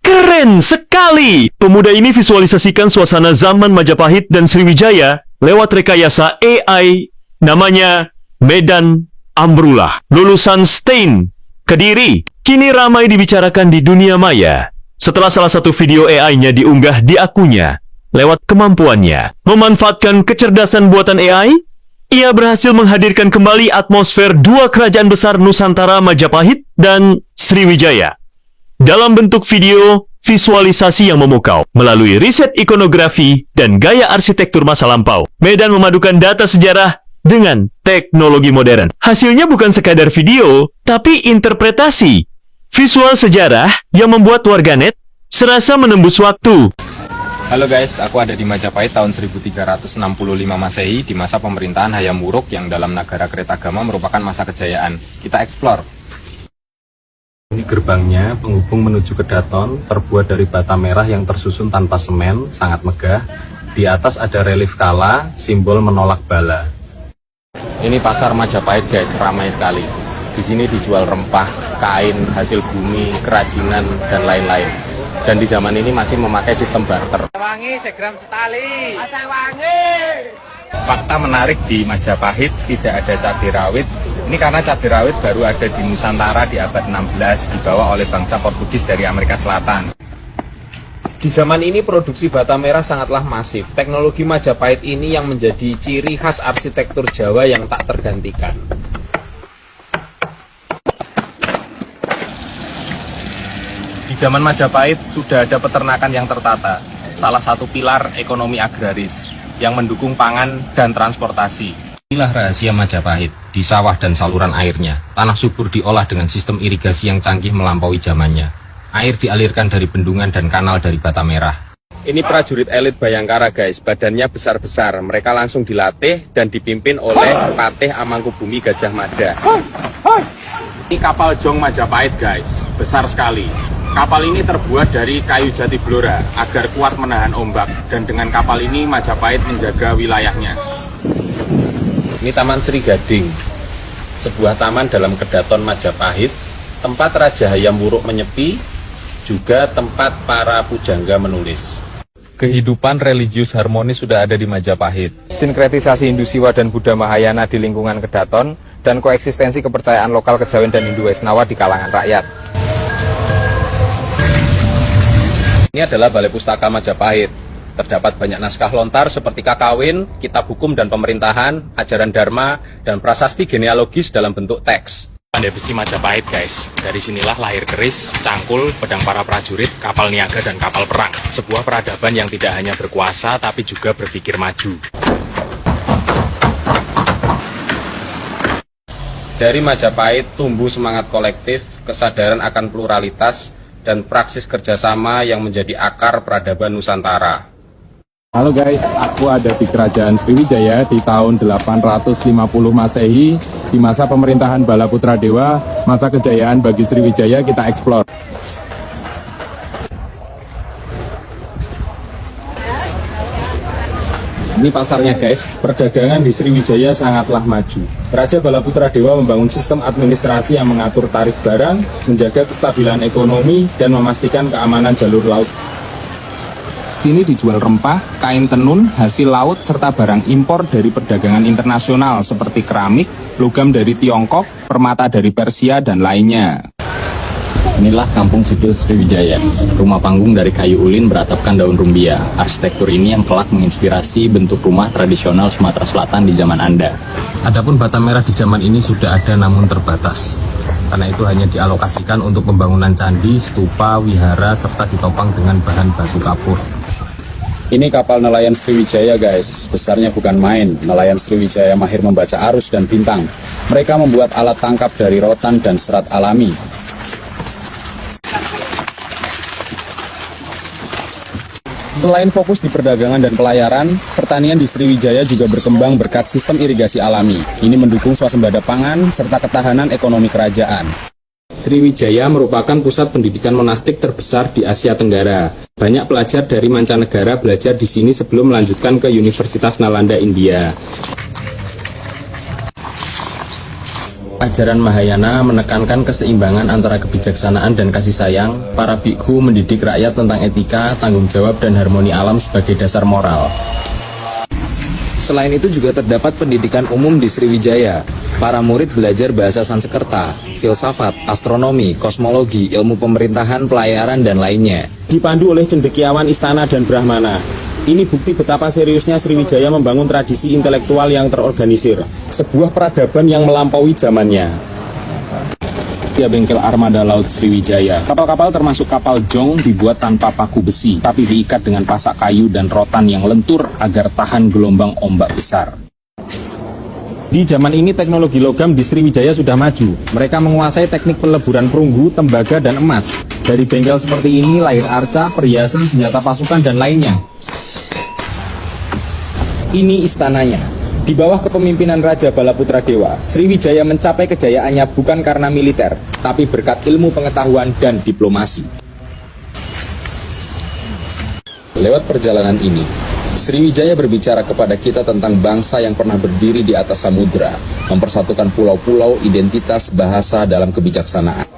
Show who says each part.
Speaker 1: Keren sekali! Pemuda ini visualisasikan suasana zaman Majapahit dan Sriwijaya lewat rekayasa AI namanya Medan Amrullah. Lulusan STAIN, Kediri, kini ramai dibicarakan di dunia maya setelah salah satu video AI-nya diunggah di akunnya. Lewat kemampuannya memanfaatkan kecerdasan buatan AI, ia berhasil menghadirkan kembali atmosfer dua kerajaan besar Nusantara Majapahit dan Sriwijaya dalam bentuk video visualisasi yang memukau. Melalui riset ikonografi dan gaya arsitektur masa lampau, Medan memadukan data sejarah dengan teknologi modern. Hasilnya bukan sekadar video, tapi interpretasi visual sejarah yang membuat warganet serasa menembus waktu.
Speaker 2: Halo guys, aku ada di Majapahit tahun 1365 Masehi di masa pemerintahan Hayam Wuruk yang dalam Nagara Kretagama merupakan masa kejayaan. Kita explore. Ini gerbangnya, penghubung menuju ke Daton, terbuat dari bata merah yang tersusun tanpa semen, sangat megah. Di atas ada relief kala, simbol menolak bala. Ini pasar Majapahit guys, ramai sekali. Di sini dijual rempah, kain, hasil bumi, kerajinan, dan lain-lain. Dan di zaman ini masih memakai sistem barter.
Speaker 3: Wangi segram setali. Wangi.
Speaker 2: Fakta menarik di Majapahit, tidak ada cabai rawit. Ini karena cabai rawit baru ada di Nusantara di abad 16, dibawa oleh bangsa Portugis dari Amerika Selatan. Di zaman ini produksi bata merah sangatlah masif. Teknologi Majapahit ini yang menjadi ciri khas arsitektur Jawa yang tak tergantikan. Di zaman Majapahit sudah ada peternakan yang tertata, salah satu pilar ekonomi agraris yang mendukung pangan dan transportasi. Inilah rahasia Majapahit, di sawah dan saluran airnya. Tanah subur diolah dengan sistem irigasi yang canggih melampaui zamannya. Air dialirkan dari bendungan dan kanal dari bata merah. Ini prajurit elit Bayangkara guys, badannya besar-besar. Mereka langsung dilatih dan dipimpin oleh Patih Amangkubumi Gajah Mada. Ini kapal Jong Majapahit guys, besar sekali. Kapal ini terbuat dari kayu jati blora agar kuat menahan ombak, dan dengan kapal ini Majapahit menjaga wilayahnya. Ini Taman Sri Gading, sebuah taman dalam Kedaton Majapahit, tempat Raja Hayam Wuruk menyepi, juga tempat para pujangga menulis. Kehidupan religius harmonis sudah ada di Majapahit. Sinkretisasi Hindu Siwa dan Buddha Mahayana di lingkungan Kedaton, dan koeksistensi kepercayaan lokal kejawen dan Hindu Waisnawa di kalangan rakyat. Ini adalah Balai Pustaka Majapahit. Terdapat banyak naskah lontar seperti kakawin, kitab hukum dan pemerintahan, ajaran dharma, dan prasasti genealogis dalam bentuk teks. Pandai besi Majapahit guys, dari sinilah lahir keris, cangkul, pedang para prajurit, kapal niaga, dan kapal perang. Sebuah peradaban yang tidak hanya berkuasa, tapi juga berpikir maju. Dari Majapahit tumbuh semangat kolektif, kesadaran akan pluralitas, dan praksis kerjasama yang menjadi akar peradaban Nusantara. Halo guys, aku ada di Kerajaan Sriwijaya di tahun 850 Masehi, di masa pemerintahan Balaputra Dewa, masa kejayaan bagi Sriwijaya. Kita explore. Ini pasarnya guys, perdagangan di Sriwijaya sangatlah maju. Raja Balaputra Dewa membangun sistem administrasi yang mengatur tarif barang, menjaga kestabilan ekonomi, dan memastikan keamanan jalur laut. Ini dijual rempah, kain tenun, hasil laut, serta barang impor dari perdagangan internasional seperti keramik, logam dari Tiongkok, permata dari Persia, dan lainnya. Inilah Kampung Sipil Sriwijaya, rumah panggung dari kayu ulin beratapkan daun rumbia. Arsitektur ini yang kelak menginspirasi bentuk rumah tradisional Sumatera Selatan di zaman Anda. Adapun bata merah di zaman ini sudah ada namun terbatas. Karena itu hanya dialokasikan untuk pembangunan candi, stupa, wihara, serta ditopang dengan bahan batu kapur. Ini kapal nelayan Sriwijaya guys, besarnya bukan main. Nelayan Sriwijaya mahir membaca arus dan bintang. Mereka membuat alat tangkap dari rotan dan serat alami. Selain fokus di perdagangan dan pelayaran, pertanian di Sriwijaya juga berkembang berkat sistem irigasi alami. Ini mendukung swasembada pangan serta ketahanan ekonomi kerajaan. Sriwijaya merupakan pusat pendidikan monastik terbesar di Asia Tenggara. Banyak pelajar dari mancanegara belajar di sini sebelum melanjutkan ke Universitas Nalanda, India.
Speaker 4: Ajaran Mahayana menekankan keseimbangan antara kebijaksanaan dan kasih sayang. Para bikhu mendidik rakyat tentang etika, tanggung jawab, dan harmoni alam sebagai dasar moral. Selain itu juga terdapat pendidikan umum di Sriwijaya. Para murid belajar bahasa Sanskerta, filsafat, astronomi, kosmologi, ilmu pemerintahan, pelayaran, dan lainnya.
Speaker 5: Dipandu oleh cendekiawan istana dan brahmana. Ini bukti betapa seriusnya Sriwijaya membangun tradisi intelektual yang terorganisir. Sebuah peradaban yang melampaui zamannya. Ya, bengkel armada laut Sriwijaya. Kapal-kapal termasuk kapal jong dibuat tanpa paku besi, tapi diikat dengan pasak kayu dan rotan yang lentur agar tahan gelombang ombak besar. Di zaman ini teknologi logam di Sriwijaya sudah maju. Mereka menguasai teknik peleburan perunggu, tembaga, dan emas. Dari bengkel seperti ini lahir arca, perhiasan, senjata pasukan, dan lainnya. Ini istananya. Di bawah kepemimpinan Raja Balaputra Dewa, Sriwijaya mencapai kejayaannya bukan karena militer, tapi berkat ilmu pengetahuan dan diplomasi. Lewat perjalanan ini, Sriwijaya berbicara kepada kita tentang bangsa yang pernah berdiri di atas samudera, mempersatukan pulau-pulau, identitas, bahasa dalam kebijaksanaan.